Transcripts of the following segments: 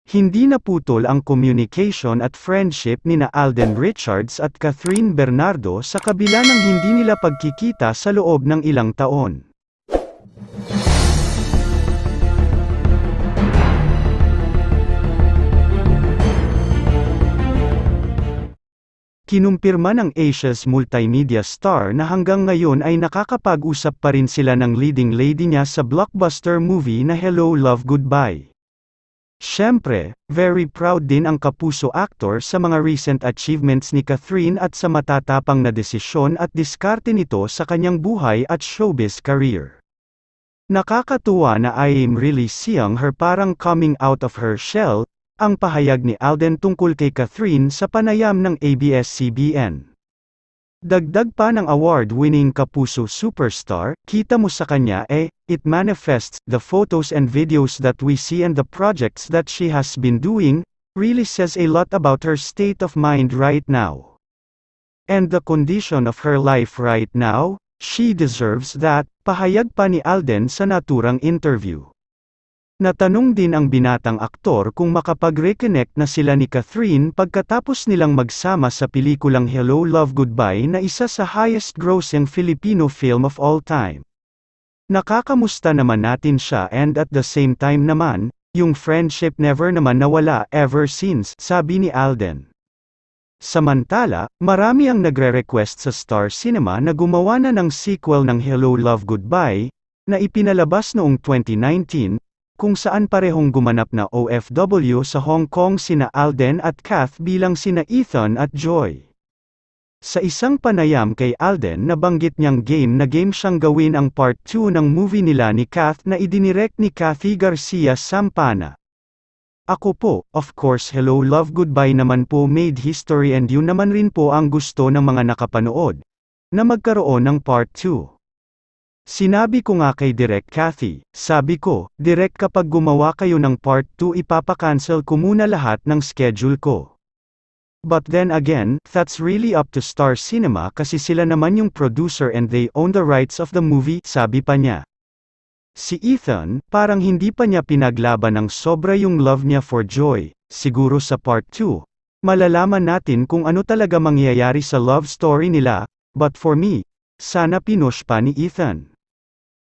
Hindi naputol ang communication at friendship nina Alden Richards at Catherine Bernardo sa kabila ng hindi nila pagkikita sa loob ng ilang taon. Kinumpirma ng Asia's multimedia star na hanggang ngayon ay nakakapag-usap pa rin sila ng leading lady niya sa blockbuster movie na Hello Love Goodbye. Siyempre, very proud din ang kapuso actor sa mga recent achievements ni Catherine at sa matatapang na desisyon at diskarte nito sa kanyang buhay at showbiz career. Nakakatuwa na I am really seeing her parang coming out of her shell, ang pahayag ni Alden tungkol kay Catherine sa panayam ng ABS-CBN. Dagdag pa ng award-winning kapuso superstar, kita mo sa kanya it manifests, the photos and videos that we see and the projects that she has been doing, really says a lot about her state of mind right now. And the condition of her life right now, she deserves that, pahayag pa ni Alden sa naturang interview. Natanong din ang binatang aktor kung makapag-reconnect na sila ni Catherine pagkatapos nilang magsama sa pelikulang Hello Love Goodbye na isa sa highest-grossing Filipino film of all time. Nakakamusta naman natin siya and at the same time naman, yung friendship never naman nawala ever since, sabi ni Alden. Samantala, marami ang nagre-request sa Star Cinema na gumawa na ng sequel ng Hello Love Goodbye, na ipinalabas noong 2019, kung saan parehong gumanap na OFW sa Hong Kong sina Alden at Kath bilang sina Ethan at Joy. Sa isang panayam kay Alden nabanggit niyang game siyang gawin ang part 2 ng movie nila ni Kath na idinirect ni Cathy Garcia Sampana. Ako po, of course Hello Love Goodbye naman po made history and yun naman rin po ang gusto ng mga nakapanood, na magkaroon ng part 2. Sinabi ko nga kay Direk Cathy, sabi ko, Direk kapag gumawa kayo ng part 2 ipapakancel ko muna lahat ng schedule ko. But then again, that's really up to Star Cinema kasi sila naman yung producer and they own the rights of the movie, sabi pa niya. Si Ethan, parang hindi pa niya pinaglaban ng sobra yung love niya for Joy, siguro sa part 2. Malalaman natin kung ano talaga mangyayari sa love story nila, but for me, sana pinush pa ni Ethan.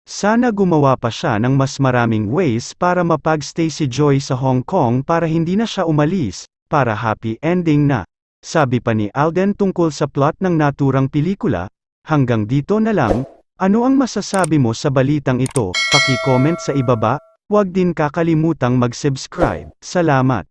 Sana gumawa pa siya ng mas maraming ways para mapagstay si Joy sa Hong Kong para hindi na siya umalis, para happy ending na. Sabi pa ni Alden tungkol sa plot ng naturang pelikula. Hanggang dito na lang, ano ang masasabi mo sa balitang ito? Paki-comment sa ibaba, huwag din kakalimutang mag-subscribe. Salamat.